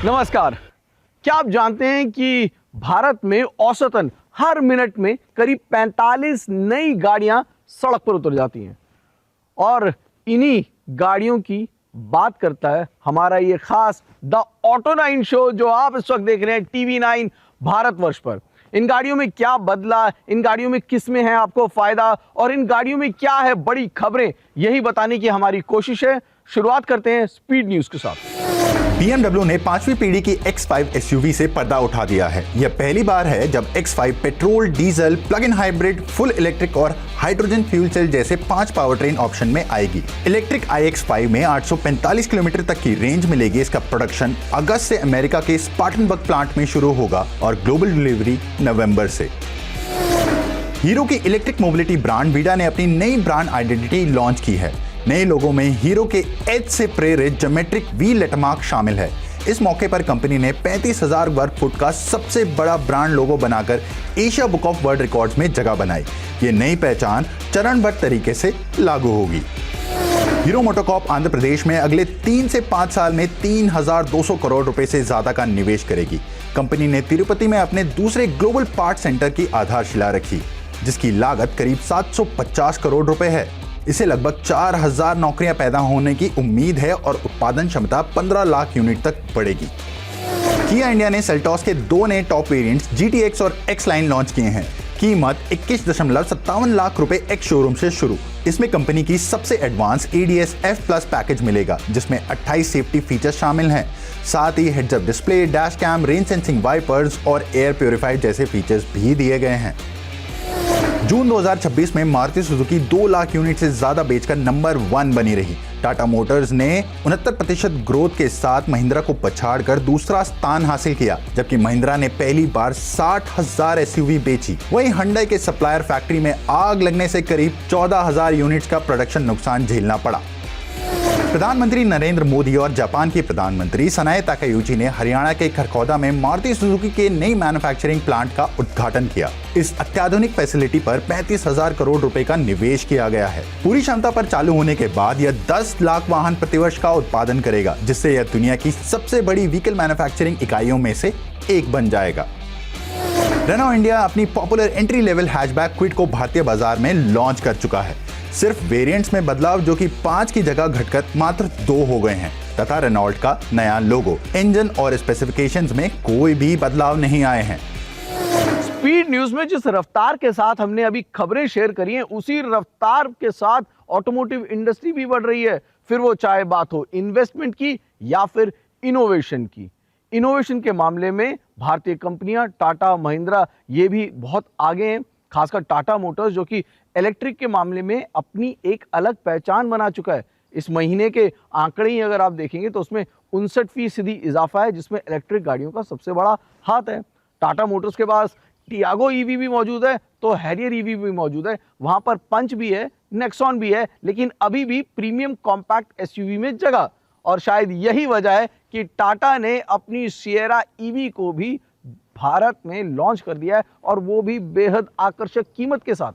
नमस्कार। क्या आप जानते हैं कि भारत में औसतन हर मिनट में करीब 45 नई गाड़ियां सड़क पर उतर जाती हैं और इन्हीं गाड़ियों की बात करता है हमारा ये खास द ऑटो 9 शो जो आप इस वक्त देख रहे हैं टीवी 9 भारतवर्ष पर। इन गाड़ियों में क्या बदला, इन गाड़ियों में किस में है आपको फायदा और इन गाड़ियों में क्या है बड़ी खबरें, यही बताने की हमारी कोशिश है। शुरुआत करते हैं स्पीड न्यूज के साथ। BMW ने 5वीं पीढ़ी की X5 SUV से पर्दा उठा दिया है। यह पहली बार है जब X5 petrol, diesel, plug in hybrid, full electric और हाइड्रोजन फ्यूल सेल जैसे 5 पावर ट्रेन ऑप्शन में आएगी। इलेक्ट्रिक iX5 में 845 किलोमीटर तक की रेंज मिलेगी। इसका प्रोडक्शन अगस्त से अमेरिका के स्पार्टनबर्ग प्लांट में शुरू होगा और ग्लोबल डिलीवरी नवंबर से। हीरो की इलेक्ट्रिक मोबिलिटी ब्रांड वीडा ने अपनी नई ब्रांड आइडेंटिटी लॉन्च की है। नए लोगों में हीरो के एच से प्रेरित ज्योमेट्रिक वी लेटमार्क शामिल है। इस मौके पर कंपनी ने 35,000 वर्ग फुट का सबसे बड़ा ब्रांड लोगो बनाकर Asia book of world records में जगह बनाई। ये नई पहचान चरणबद्ध तरीके से लागू होगी। हीरो मोटोकॉर्प आंध्र प्रदेश में अगले 3 से 5 साल में 3,200 करोड़ रुपए से ज्यादा का निवेश करेगी। कंपनी ने तिरुपति में अपने दूसरे ग्लोबल पार्ट सेंटर की आधारशिला रखी, जिसकी लागत करीब 750 करोड़ रुपए है। इसे लगभग 4,000 नौकरियां पैदा होने की उम्मीद है और उत्पादन क्षमता 15 लाख यूनिट तक बढ़ेगी। किया इंडिया ने सेल्टॉस के 2 नए टॉप वेरिएंट्स GTX और X लाइन लॉन्च किए हैं। कीमत 21.57 लाख रुपए एक्स शोरूम से शुरू। इसमें कंपनी की सबसे एडवांस ADS F+ पैकेज मिलेगा, जिसमें 28 सेफ्टी फीचर्स शामिल हैं। साथ ही heads up display, dash cam, rain sensing wipers और एयर प्योरीफायर जैसे फीचर्स भी दिए गए हैं। जून 2026 में मारुति सुजुकी 2 लाख यूनिट से ज्यादा बेचकर नंबर 1 बनी रही। टाटा मोटर्स ने 69% ग्रोथ के साथ महिंद्रा को पछाड़कर दूसरा स्थान हासिल किया, जबकि महिंद्रा ने पहली बार 60,000 SUV बेची। वहीं हुंडई के सप्लायर फैक्ट्री में आग लगने से करीब 14,000 यूनिट्स का प्रोडक्शन नुकसान झेलना पड़ा। प्रधानमंत्री नरेंद्र मोदी और जापान के प्रधानमंत्री सनाए ताकायुची ने हरियाणा के खरखौदा में मारुति सुजुकी के नई मैन्युफैक्चरिंग प्लांट का उद्घाटन किया। इस अत्याधुनिक फैसिलिटी पर 35,000 करोड़ रुपए का निवेश किया गया है। पूरी क्षमता पर चालू होने के बाद यह 10 लाख वाहन प्रतिवर्ष का उत्पादन करेगा, जिससे यह दुनिया की सबसे बड़ी व्हीकल मैन्युफैक्चरिंग इकाइयों में से एक बन जाएगा। रेनॉ इंडिया अपनी popular entry level hatchback Kwid को भारतीय बाजार में लॉन्च कर चुका है। सिर्फ वेरिएंट्स में बदलाव जो कि 5 की जगह घटकर मात्र 2 हो गए हैं, तथा रेनॉल्ट का नया लोगो, इंजन और स्पेसिफिकेशंस में कोई भी बदलाव नहीं आए हैं। स्पीड न्यूज में जिस रफ्तार के साथ हमने अभी खबरें शेयर करी हैं, उसी रफ्तार के साथ ऑटोमोटिव इंडस्ट्री भी बढ़ रही है। फिर वो चाहे बात हो इन्वेस्टमेंट की या फिर इनोवेशन की। इनोवेशन के मामले में भारतीय कंपनियां टाटा, महिंद्रा ये भी बहुत आगे हैं। खासकर टाटा मोटर्स जो कि इलेक्ट्रिक के मामले में अपनी एक अलग पहचान बना चुका है। इस महीने के आंकड़े ही अगर आप देखेंगे तो उसमें 59% इजाफा है, जिसमें इलेक्ट्रिक गाड़ियों का सबसे बड़ा हाथ है। टाटा मोटर्स के पास टियागो EV भी मौजूद है, तो हैरियर EV भी मौजूद है। वहां पर पंच भी है, नेक्सॉन भी है, लेकिन अभी भी प्रीमियम कॉम्पैक्ट SUV में जगह। और शायद यही वजह है कि टाटा ने अपनी सिएरा EV को भी भारत में लॉन्च कर दिया है, और वो भी बेहद आकर्षक कीमत के साथ।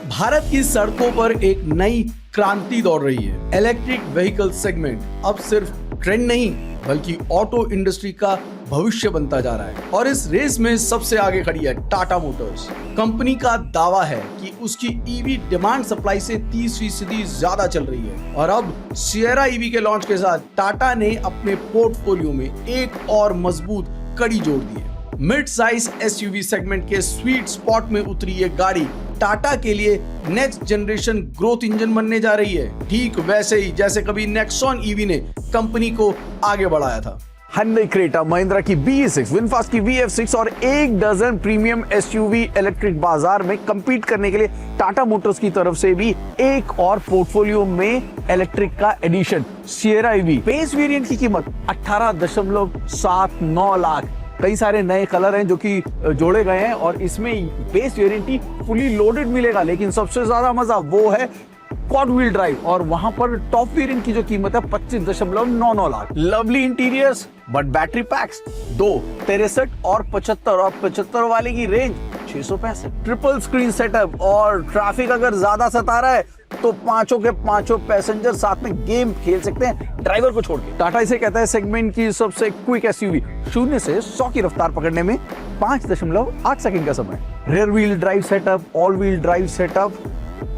भारत की सड़कों पर एक नई क्रांति दौड़ रही है। इलेक्ट्रिक व्हीकल सेगमेंट अब सिर्फ ट्रेंड नहीं बल्कि ऑटो इंडस्ट्री का भविष्य बनता जा रहा है, और इस रेस में सबसे आगे खड़ी है टाटा मोटर्स। कंपनी का दावा है कि उसकी EV डिमांड सप्लाई से 30% ज्यादा चल रही है, और अब सिएरा EV के लॉन्च के साथ टाटा ने अपने पोर्टफोलियो में एक और मजबूत कड़ी जोड़ दी है। मिड साइज SUV सेगमेंट के स्वीट स्पॉट में उतरी ये गाड़ी टाटा के लिए नेक्स्ट जनरेशन ग्रोथ इंजन बनने जा रही है, ठीक वैसे ही जैसे कभी नेक्सॉन EV ने कंपनी को आगे बढ़ाया था। Hyundai क्रेटा, महिंद्रा की BE6, विनफास्ट की VF6 और 1 डजन प्रीमियम SUV इलेक्ट्रिक बाजार में compete करने के लिए टाटा मोटर्स की तरफ से भी एक और पोर्टफोलियो में इलेक्ट्रिक का edition, Sierra EV। Base variant की कीमत 18.79 लाख। कई सारे नए कलर हैं जो कि जोड़े गए हैं, और इसमें बेस वेरिएंट ही फुली लोडेड मिलेगा। लेकिन सबसे ज्यादा मजा वो है क्वाड व्हील ड्राइव, और वहां पर टॉप वेरिएंट की जो कीमत है 25.99 lakh. Lovely interiors but battery PACS 2, 63 और 75, और 75 वाले की रेंज 665। ट्रिपल स्क्रीन सेटअप, और ट्रैफिक अगर ज्यादा सता रहा है तो पांचों के पांचों पैसेंजर साथ में गेम खेल सकते हैं ड्राइवर को छोड़ के। टाटा इसे कहता है सेगमेंट की सबसे क्विक एसयूवी। 0 से 100 की रफ्तार पकड़ने में 5.8 सेकंड का समय। Rear wheel drive setup, all wheel drive setup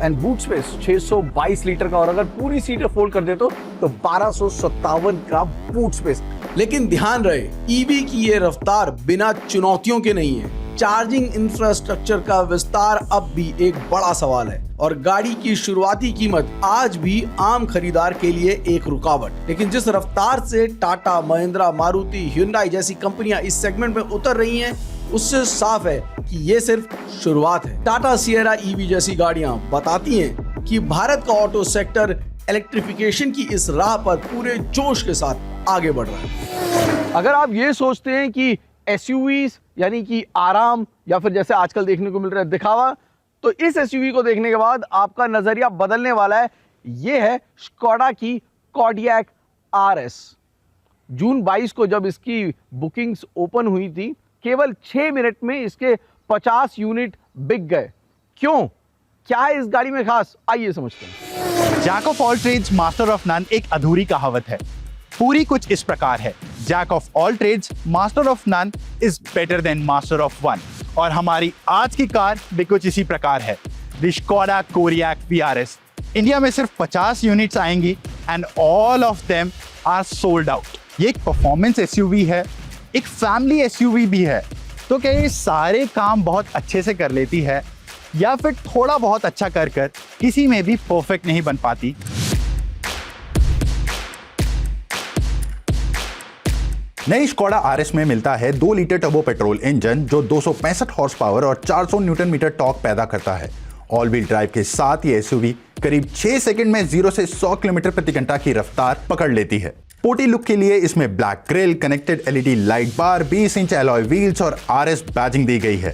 and boot space 622 litre का, और अगर पूरी सीटें फोल्ड कर दे तो 1257 का बूट स्पेस। लेकिन ध्यान रहे, ईवी की ये रफ्तार बिना चुनौतियों के नहीं है। चार्जिंग इंफ्रास्ट्रक्चर का विस्तार अब भी एक बड़ा सवाल है और गाड़ी की शुरुआती कीमत आज भी आम खरीदार के लिए एक रुकावट। लेकिन जिस रफ्तार से टाटा, महिंद्रा, मारुति, ह्युंडई जैसी कंपनियां इस सेगमेंट में उतर रही हैं, उससे साफ है कि ये सिर्फ शुरुआत है। टाटा सिएरा ईवी जैसी गाड़ियां बताती हैं कि भारत का ऑटो सेक्टर इलेक्ट्रिफिकेशन की इस राह पर पूरे जोश के साथ आगे बढ़ रहा है। अगर आप ये सोचते हैं कि एसयूवीज यानी कि आराम या फिर जैसे आजकल देखने को मिल रहा है दिखावा, तो इस एसयूवी को देखने के बाद आपका नजरिया बदलने वाला है। ये है स्कोडा की कॉडियक आरएस। जून 22 को जब इसकी बुकिंग्स ओपन हुई थी, केवल 6 मिनट में इसके 50 यूनिट बिक गए। क्यों, क्या है इस गाड़ी में खास, आइए समझते हैं। Jack of all trades master of none एक अधूरी कहावत है। पूरी कुछ इस प्रकार है, jack of all trades master of none is better than master of one. और हमारी आज की कार भी कुछ इसी प्रकार है, the Skoda Kodiaq vRS. India में सिर्फ 50 यूनिट्स आएंगी and all of them are sold out. ये एक परफॉर्मेंस एसयूवी है, एक फैमिली एसयूवी भी है। तो क्या ये सारे काम बहुत अच्छे से कर लेती है या फिर थोड़ा बहुत अच्छा कर किसी में भी परफेक्ट नहीं बन पाती? नई स्कोडा आरएस में मिलता है 2 लीटर टर्बो पेट्रोल इंजन जो 265 हॉर्स पावर और 400 न्यूटन मीटर टॉर्क पैदा करता है। ऑल व्हील ड्राइव के साथ ये एसयूवी करीब 6 सेकंड में 0 से 100 किलोमीटर प्रति घंटा की रफ्तार पकड़ लेती है। स्पोर्टी लुक के लिए इसमें black grille, connected LED light bar, 20 inch alloy wheels और आरएस बैजिंग दी गई है।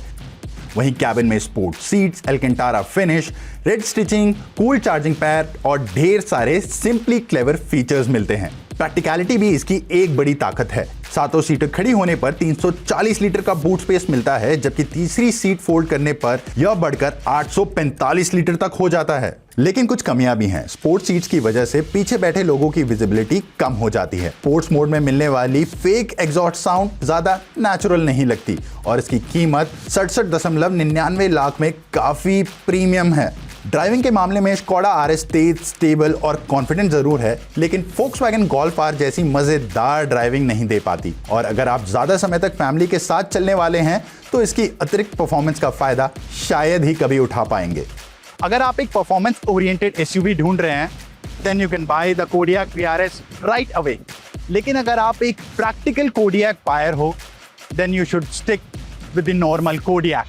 वहीं कैबिन में sport seats, Alcantara finish, red stitching, cool charging pad और ढेर सारे सिंपली क्लेवर फीचर्स मिलते हैं। प्रैक्टिकलिटी भी इसकी एक बड़ी ताकत है। सातों सीटें खड़ी होने पर 340 लीटर का बूट स्पेस मिलता है, जबकि तीसरी सीट फोल्ड करने पर यह बढ़कर 845 लीटर तक हो जाता है। लेकिन कुछ कमियां भी हैं। स्पोर्ट्स सीट्स की वजह से पीछे बैठे लोगों की विजिबिलिटी कम हो जाती है। स्पोर्ट्स मोड में मिलने वाली फेक एग्जॉस्ट साउंड ज्यादा नेचुरल नहीं लगती और इसकी कीमत 67.99 लाख में काफी प्रीमियम है। ड्राइविंग के मामले में स्कोडा आरएस तेज, स्टेबल और कॉन्फिडेंट जरूर है, लेकिन फोक्सवैगन गोल्फ आर जैसी मजेदार ड्राइविंग नहीं दे पाती। और अगर आप ज्यादा समय तक फैमिली के साथ चलने वाले हैं तो इसकी अतिरिक्त परफॉर्मेंस का फायदा शायद ही कभी उठा पाएंगे। अगर आप एक परफॉर्मेंस ओरिएंटेड एसयूवी ढूंढ रहे हैं, then you can buy the Kodiaq vRS right away. लेकिन अगर आप एक प्रैक्टिकल कोडियाक बायर हो, then you should stick with the normal Kodiaq.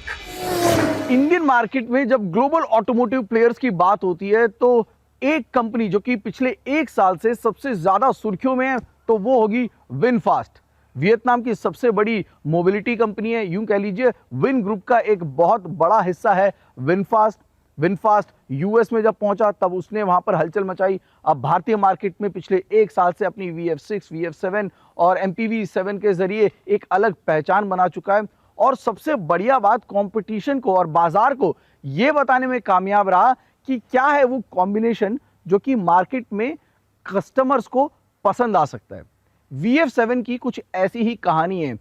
Indian market में जब ग्लोबल ऑटोमोटिव प्लेयर्स की बात होती है तो एक कंपनी जो कि पिछले 1 साल से सबसे ज्यादा सुर्खियों में है तो वो होगी विनफास्ट। वियतनाम की सबसे बड़ी मोबिलिटी कंपनी है, यूं कह लीजिए विन ग्रुप का एक बहुत बड़ा हिस्सा है विनफास्ट। विनफास्ट यूएस में जब पहुंचा तब उसने वहां पर हलचल मचाई। अब भारतीय मार्केट में पिछले 1 साल से अपनी VF6, VF7 और MPV7 के जरिए एक अलग पहचान बना चुका है। और सबसे बढ़िया बात, कंपटीशन को और बाजार को यह बताने में कामयाब रहा कि क्या है वो कॉम्बिनेशन जो कि मार्केट में कस्टमर्स को पसंद आ सकता है। VF7 की कुछ ऐसी ही कहानी है।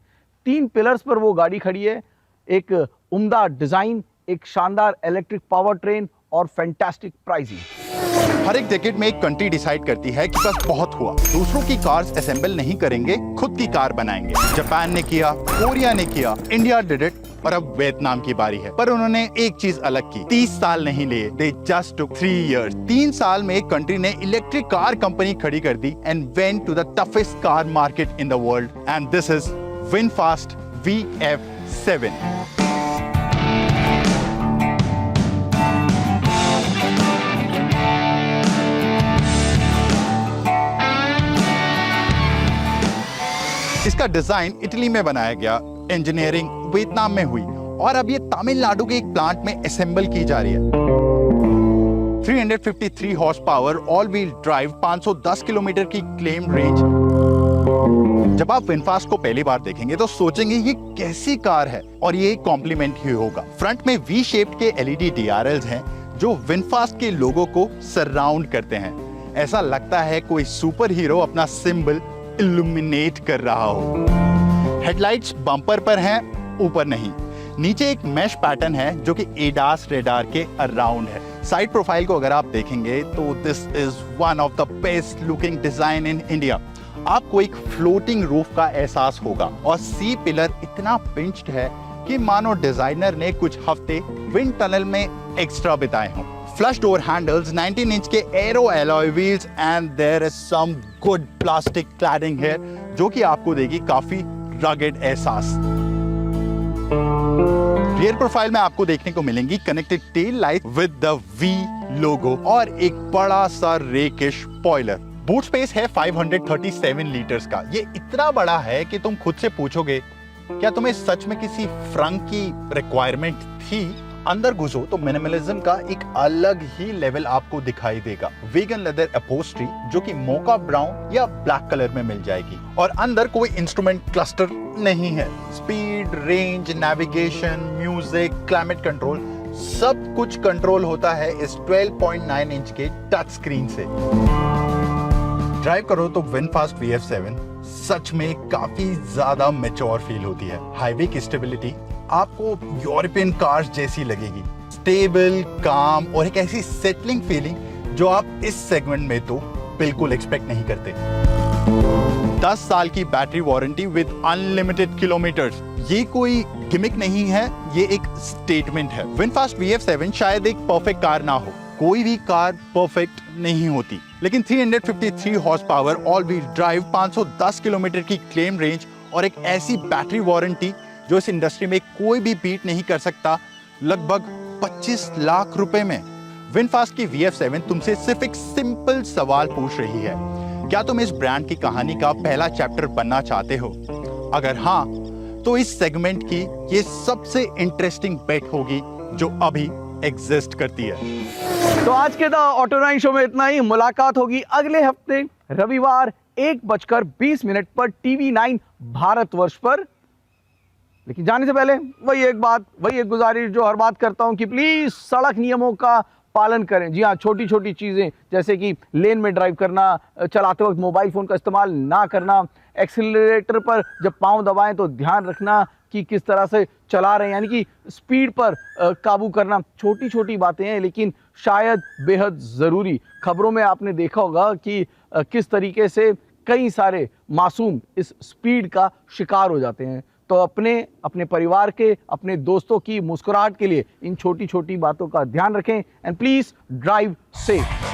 3 पिलर्स पर वो गाड़ी खड़ी है, एक उम्दा डिजाइन, एक शानदार इलेक्ट्रिक पावर ट्रेन और फैंटास्टिक प्राइसिंग। हर एक डेकेड में एक कंट्री डिसाइड करती है कि बस बहुत हुआ, दूसरों की कार्स असेंबल नहीं करेंगे, खुद की कार बनाएंगे। जापान ने किया, कोरिया ने किया, इंडिया डिड इट और अब वियतनाम की बारी है। पर उन्होंने एक चीज अलग की, 30 साल नहीं लिए, they just took 3 years। 3 साल में एक कंट्री ने इलेक्ट्रिक कार कंपनी खड़ी कर दी and went to the toughest car market in the world and this is VinFast VF7। इसका डिजाइन इटली में बनाया गया, इंजीनियरिंग वियतनाम में हुई और अब ये तमिलनाडु के एक प्लांट में असेंबल की जा रही है। 353 horse power, all wheel drive, 510 kilometre की क्लेम रेंज। जब आप विनफास्ट को पहली बार देखेंगे तो सोचेंगे ये कैसी कार है, और ये कॉम्प्लीमेंट ही होगा। फ्रंट में वी शेप्ड के LED DRLs हैं जो विनफास्ट के लोगो को सराउंड करते हैं। ऐसा लगता है कोई सुपर हीरो अपना सिंबल इल्यूमिनेट कर रहा हो। हेडलाइट्स बम्पर पर हैं, ऊपर नहीं। नीचे एक मैश पैटर्न है जो कि एडास रेडार के अराउंड है। साइड प्रोफाइल को अगर आप देखेंगे तो this is one of the best looking design in India. आपको एक फ्लोटिंग रूफ का एहसास होगा और सी पिलर इतना पिंच्ड है कि मानो डिजाइनर ने कुछ हफ्ते विंड टनल में एक्स्ट्रा बिताए हों। फ्लश डोर हैंडल्स, 19 इंच के aero alloy wheels and there is some good plastic cladding here जो कि आपको देगी काफी रगेड एहसास। रियर प्रोफाइल में आपको देखने को मिलेंगी connected tail light with the V logo और एक बड़ा सा रेकिश स्पॉइलर। बूट स्पेस है 537 लीटर्स का। ये इतना बड़ा है कि तुम खुद से पूछोगे क्या तुम्हें सच में किसी फ्रंक की रिक्वायरमेंट थी। अंदर घुसो तो मिनिमलिज्म का एक अलग ही लेवल आपको दिखाई देगा। वीगन लेदर अपहोस्ट्री जो कि मोका ब्राउन या ब्लैक कलर में मिल जाएगी और अंदर कोई इंस्ट्रूमेंट क्लस्टर नहीं है। Speed, range, navigation, music, climate control सब कुछ कंट्रोल होता है इस 12.9 इंच के टच स्क्रीन से। ड्राइव करो तो विनफास्ट VF7 सच में काफी ज्यादा मैच्योर फील होती है। हाईवे की स्टेबिलिटी आपको यूरोपियन कार्स जैसी लगेगी। स्टेबल, काम और एक ऐसी सेटलिंग फीलिंग जो आप इस सेगमेंट में तो बिल्कुल एक्सपेक्ट नहीं करते। 10 साल की battery warranty with unlimited kilometres, ये कोई गिमिक नहीं है, ये एक स्टेटमेंट है। विनफास्ट VF7 शायद एक परफेक्ट कार ना हो, कोई भी कार परफेक्ट नहीं होती, लेकिन 353 horse power all wheel drive, 510 kilometre की क्लेम रेंज और एक ऐसी बैटरी वारंटी जो इस इंडस्ट्री में कोई भी बीट नहीं कर सकता, लगभग 25 लाख रुपए में। विनफास्ट की VF7 तुमसे सिर्फ एक सिंपल सवाल पूछ रही है, क्या तुम इस ब्रांड की कहानी का पहला चैप्टर बनना चाहते हो? अगर हाँ, तो इस सेगमेंट की ये सबसे इंटरेस्टिंग बेट होगी जो अभी एग्जिस्ट करती है। तो आज के द ऑटो 9 शो में इतना ही। मुलाकात होगी अगले हफ्ते रविवार 1:20 पर TV9 भारतवर्ष पर। लेकिन जाने से पहले वही एक गुजारिश जो हर बात करता हूं कि प्लीज सड़क नियमों का पालन करें। जी हाँ, छोटी छोटी चीजें जैसे कि लेन में ड्राइव करना, चलाते वक्त मोबाइल फोन का इस्तेमाल ना करना, एक्सीलरेटर पर जब पांव दबाएं तो ध्यान रखना कि किस तरह से चला रहे हैं, यानी कि स्पीड पर काबू करना। छोटी छोटी बातें हैं लेकिन शायद बेहद ज़रूरी। खबरों में आपने देखा होगा कि किस तरीके से कई सारे मासूम इस स्पीड का शिकार हो जाते हैं। तो अपने परिवार के, अपने दोस्तों की मुस्कुराहट के लिए इन छोटी छोटी बातों का ध्यान रखें एंड प्लीज़ ड्राइव सेफ।